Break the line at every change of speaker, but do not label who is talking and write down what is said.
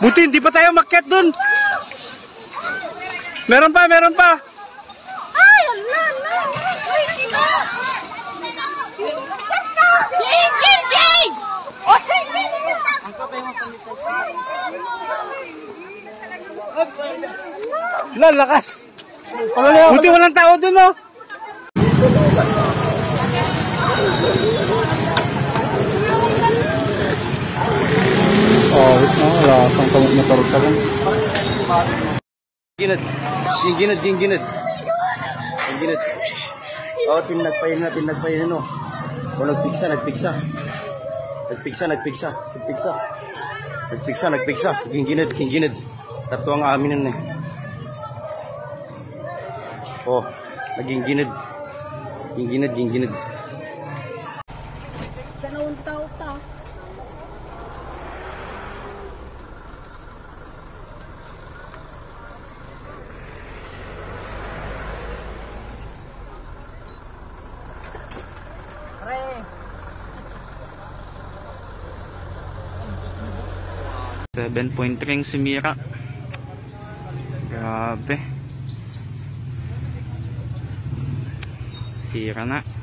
Buti hindi pa tayo makyat dun. Meron pa, meron pa.
Ay, ala. Uy, sino? Shake, shake! Oh, ang kapay mo
Lan, lakas. Buti walang tao dun, oh. Oh, wait na. Wala kang kamot motor ka lang. Ginad. Ginad. Oh, tinagpayin, no. Oh, nagpiksa. Ginad. Tatlo ang amin nun eh. Oh, naging ginad. Ginginid.
Ganun tao pa. Pre.
7.3 ang sumira. Grabe. Sira na.